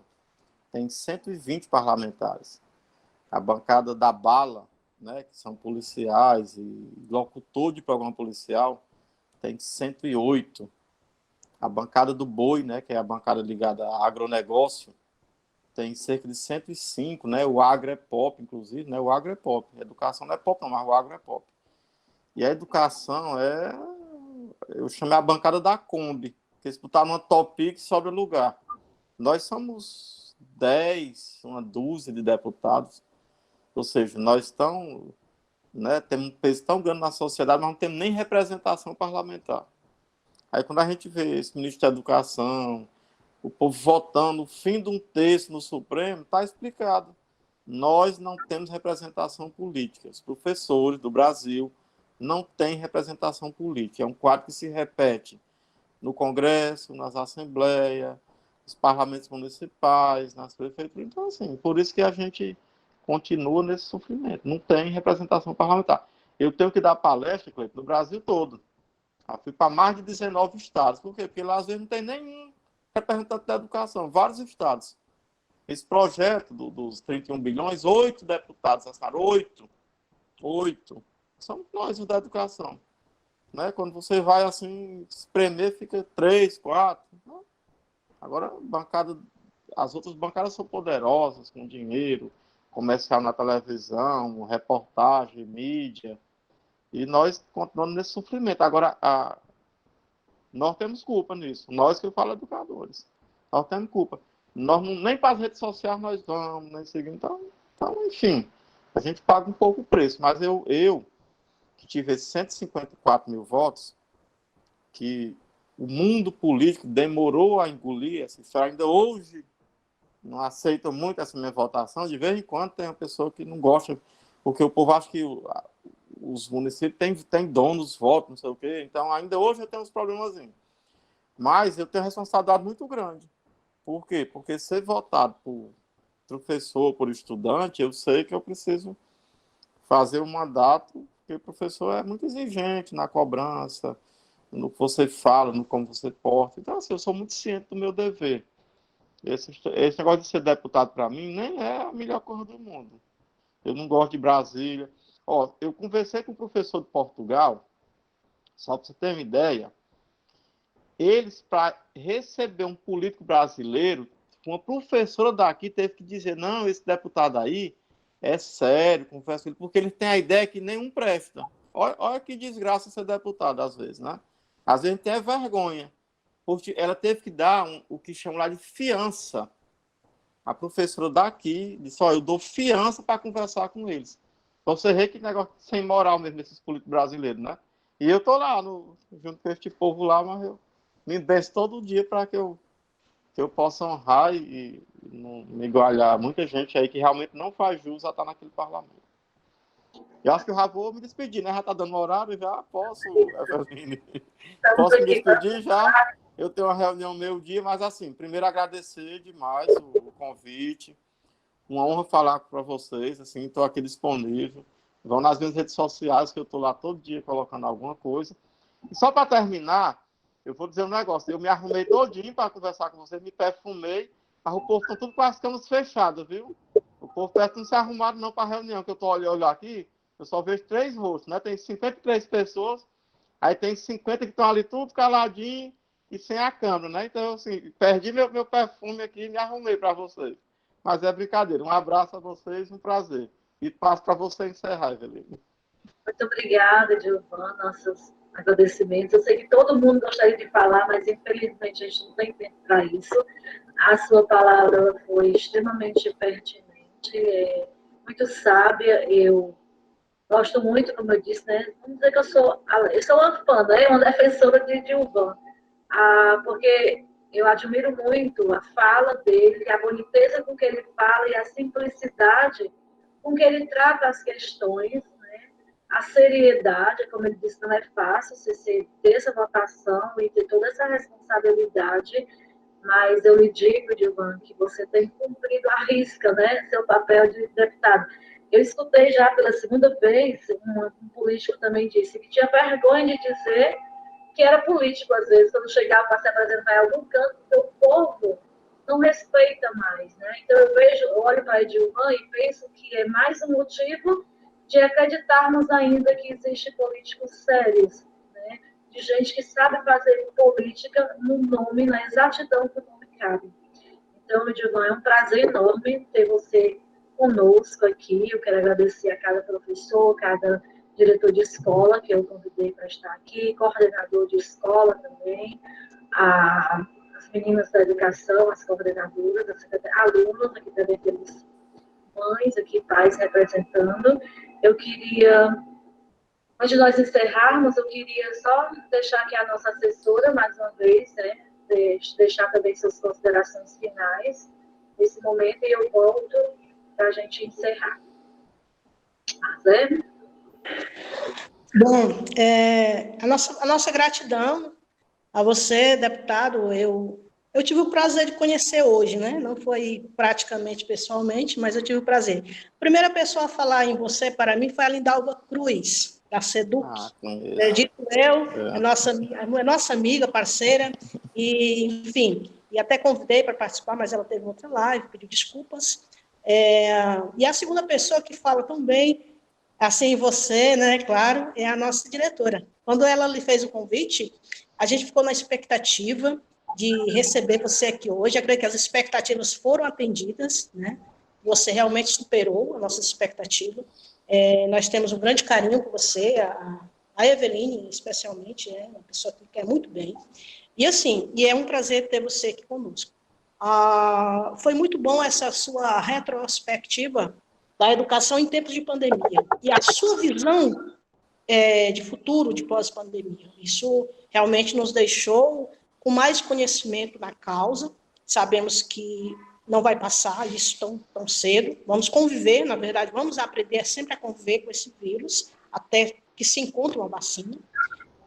B: tem 120 parlamentares. A bancada da bala, né, que são policiais e locutor de programa policial, tem 108. A bancada do boi, né, que é a bancada ligada a agronegócio, tem cerca de 105, né? O agro é pop, inclusive, né? O agro é pop. A educação não é pop, não, mas o agro é pop. E a educação eu chamei a bancada da Kombi, porque se botar numa Topic, sobra lugar. Nós somos 10, uma dúzia de deputados, ou seja, nós estamos, né, temos um peso tão grande na sociedade, mas não temos nem representação parlamentar. Aí quando a gente vê esse ministro da Educação, o povo votando o fim de um texto no Supremo, está explicado. Nós não temos representação política. Os professores do Brasil não têm representação política. É um quadro que se repete no Congresso, nas assembleias, nos parlamentos municipais, nas prefeituras. Então, assim, por isso que a gente continua nesse sofrimento. Não tem representação parlamentar. Eu tenho que dar palestra, Cleiton, no Brasil todo. Eu fui para mais de 19 estados. Por quê? Porque lá, às vezes, não tem nenhum representante da educação, vários estados. Esse projeto dos 31 bilhões, 8 deputados assinaram, 8. Somos nós, os da educação. Né? Quando você vai, assim, espremer, fica 3, 4. Agora, as outras bancadas são poderosas, com dinheiro, comercial na televisão, reportagem, mídia, e nós continuamos nesse sofrimento. Agora, nós temos culpa nisso. Nós que eu falo educadores. Nós temos culpa. Nós nem para as redes sociais nós vamos, nem seguimos. Então, enfim, a gente paga um pouco o preço. Mas eu que tive esses 154 mil votos, que o mundo político demorou a engolir, ainda hoje não aceita muito essa minha votação. De vez em quando tem uma pessoa que não gosta, porque o povo acha que os municípios têm donos, votos, não sei o quê. Então, ainda hoje eu tenho uns problemazinhos. Mas eu tenho responsabilidade muito grande. Por quê? Porque ser votado por professor, por estudante, eu sei que eu preciso fazer um mandato, porque o professor é muito exigente na cobrança, no que você fala, no como você porta. Então, assim, eu sou muito ciente do meu dever. Esse negócio de ser deputado, para mim, nem é a melhor coisa do mundo. Eu não gosto de Brasília. Eu conversei com um professor de Portugal, só para você ter uma ideia, eles, para receber um político brasileiro, uma professora daqui teve que dizer, não, esse deputado aí é sério, conversa com ele, porque ele tem a ideia que nenhum presta. Olha que desgraça ser deputado, às vezes, né? Às vezes tem vergonha, porque ela teve que dar o que chamam lá de fiança. A professora daqui disse, eu dou fiança para conversar com eles. Então você vê que negócio sem moral mesmo desses políticos brasileiros, né? E eu tô lá, junto com este povo lá, mas eu me desço todo dia para que eu possa honrar e não me igualar muita gente aí que realmente não faz jus a estar naquele parlamento. Eu acho que eu já vou me despedir, né? Já está dando horário, já posso, Eveline. Posso me despedir já? Eu tenho uma reunião meio-dia, mas assim, primeiro agradecer demais o convite. uma honra falar para vocês, assim, estou aqui disponível. Vão nas minhas redes sociais, que eu estou lá todo dia colocando alguma coisa. E só para terminar, eu vou dizer um negócio. Eu me arrumei todinho para conversar com vocês, me perfumei, mas o povo está tudo com as camas fechadas, viu? O povo perto não se arrumaram não para a reunião, que eu estou olhando aqui, eu só vejo 3 rostos, né? Tem 53 pessoas, aí tem 50 que estão ali tudo caladinho e sem a câmera, né? Então, assim, perdi meu perfume aqui e me arrumei para vocês. Mas é brincadeira. Um abraço a vocês, um prazer. E passo para você encerrar, Evelina.
A: Muito obrigada, Gilvan, nossos agradecimentos. Eu sei que todo mundo gostaria de falar, mas infelizmente a gente não tem tempo para isso. A sua palavra foi extremamente pertinente, muito sábia. Eu gosto muito, como eu disse, né? Vamos dizer que eu sou uma fã, né? Uma defensora de Gilvan, porque eu admiro muito a fala dele, a boniteza com que ele fala e a simplicidade com que ele trata as questões, né? A seriedade, como ele disse, não é fácil você ter essa votação e ter toda essa responsabilidade, mas eu lhe digo, Gilvan, que você tem cumprido à risca, né, seu papel de deputado. Eu escutei já pela segunda vez, um político também disse que tinha vergonha de dizer que era político, às vezes, quando chegava para se apresentar em algum canto, porque o povo não respeita mais, né? Então eu olho para a Gilvan e penso que é mais um motivo de acreditarmos ainda que existem políticos sérios, né? De gente que sabe fazer política no nome, na exatidão que o nome cabe. Então, Gilvan, é um prazer enorme ter você conosco aqui. Eu quero agradecer a cada professor, cada diretor de escola que eu convidei para estar aqui, coordenador de escola também, as meninas da educação, as coordenadoras, alunos, aqui também temos mães, aqui pais representando. Eu queria, antes de nós encerrarmos, eu queria só deixar aqui a nossa assessora, mais uma vez, né, deixar também suas considerações finais nesse momento e eu volto para a gente encerrar. Zé?
F: Bom, a nossa gratidão a você, deputado. Eu tive o prazer de conhecer hoje, né? Não foi praticamente pessoalmente, mas eu tive o prazer. A primeira pessoa a falar em você, para mim, foi a Lindalva Cruz, da SEDUC. Dito eu, é nossa amiga, parceira, e, enfim, e até convidei para participar, mas ela teve outra live, pediu desculpas. E a segunda pessoa que fala tão bem, assim, você, né, claro, é a nossa diretora. Quando ela lhe fez o convite, a gente ficou na expectativa de receber você aqui hoje. Eu creio que as expectativas foram atendidas, né? Você realmente superou a nossa expectativa. Nós temos um grande carinho por você, a Eveline, especialmente, é uma pessoa que quer muito bem. E, assim, é um prazer ter você aqui conosco. Foi muito bom essa sua retrospectiva da educação em tempos de pandemia. E a sua visão de futuro, de pós-pandemia. Isso realmente nos deixou com mais conhecimento na causa. Sabemos que não vai passar isso tão cedo. Vamos conviver, na verdade, vamos aprender sempre a conviver com esse vírus, até que se encontre uma vacina.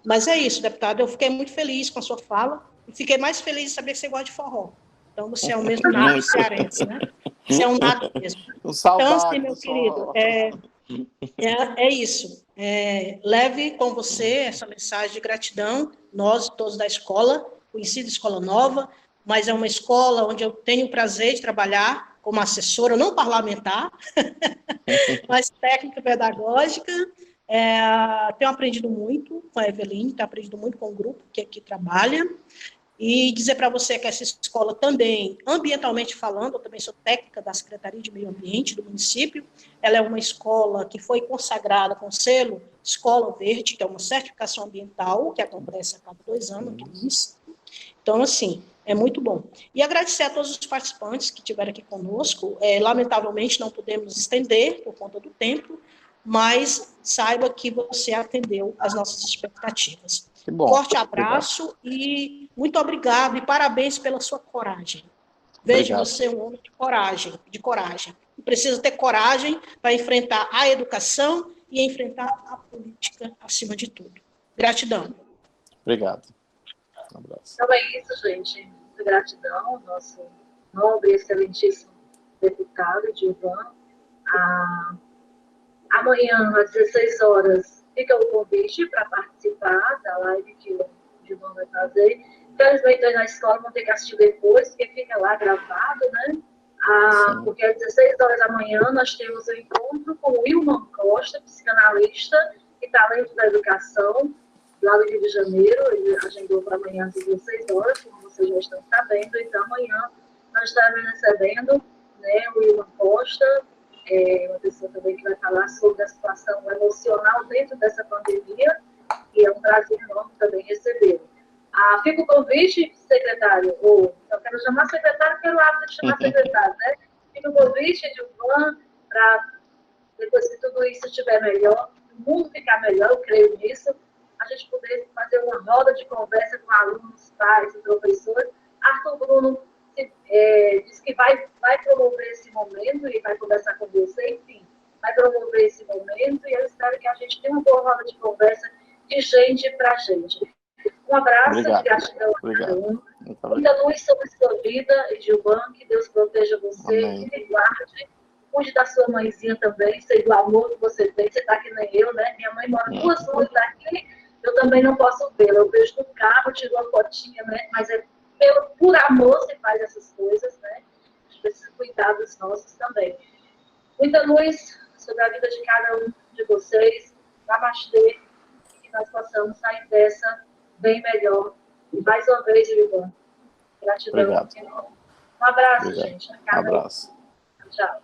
F: Mas é isso, deputado. Eu fiquei muito feliz com a sua fala e fiquei mais feliz de saber que você gosta de forró. Então, você é o mesmo nado cearense, né? Você é um nado mesmo. Então, assim, meu querido, é isso. Leve com você essa mensagem de gratidão. Nós, todos da escola, conhecida Escola Nova, mas é uma escola onde eu tenho o prazer de trabalhar como assessora, não parlamentar, mas técnica pedagógica. Tenho aprendido muito com a Eveline, tenho aprendido muito com o grupo que aqui trabalha. E dizer para você que essa escola também, ambientalmente falando, eu também sou técnica da Secretaria de Meio Ambiente do município, ela é uma escola que foi consagrada com o selo Escola Verde, que é uma certificação ambiental que acontece a cada 2 anos aqui no município. Então, assim, é muito bom. E agradecer a todos os participantes que estiveram aqui conosco. Lamentavelmente, não podemos estender por conta do tempo, mas saiba que você atendeu às nossas expectativas.
B: Bom,
F: forte abraço e muito obrigado e parabéns pela sua coragem. Vejo você um homem de coragem. E precisa ter coragem para enfrentar a educação e enfrentar a política acima de tudo. Gratidão.
B: Obrigado. Um abraço.
A: Então é isso, gente. Muita gratidão ao nosso nobre e excelentíssimo deputado, Gilvan. Amanhã, às 16 horas, fica o convite para participar da live que o Gilvan vai fazer. Infelizmente, na escola vão ter que assistir depois, porque fica lá gravado, né? Porque às 16 horas da manhã nós temos um encontro com o Wilman Costa, psicanalista e talento da educação, lá do Rio de Janeiro. Ele agendou para amanhã às 16 horas, como vocês já estão sabendo. Então, amanhã nós estaremos recebendo, né, o Wilman Costa, uma pessoa também que vai falar sobre a situação emocional dentro dessa pandemia, e é um prazer enorme também recebê-lo. Fica o convite, secretário, ou eu quero chamar secretário pelo hábito de chamar secretário, né? Fica o convite, Gilvan, para depois que tudo isso estiver melhor, o mundo ficar melhor, eu creio nisso, a gente poder fazer uma roda de conversa com alunos, pais e professores. Arthur Bruno disse que vai promover esse momento e vai conversar com você, enfim, vai promover esse momento e eu espero que a gente tenha uma boa roda de conversa de gente para gente. Um abraço e gratidão a cada um. Muita luz sobre sua vida, Gilvan, que Deus proteja você,
B: Amém.
A: que guarde. Cuide da sua mãezinha também, sei do amor que você tem, você está que nem eu, né? Minha mãe mora 2 ruas daqui, eu também não posso vê-la. Eu vejo no carro, tiro uma fotinha, né? Mas por amor se faz essas coisas, né? A gente precisa cuidar dos nossos também. Muita luz sobre a vida de cada um de vocês. Namastê, que nós possamos sair dessa bem melhor. E mais uma vez, Gilvan, gratidão.
B: Obrigado.
A: Um abraço,
B: Obrigado.
A: gente.
B: Um abraço.
A: Tchau.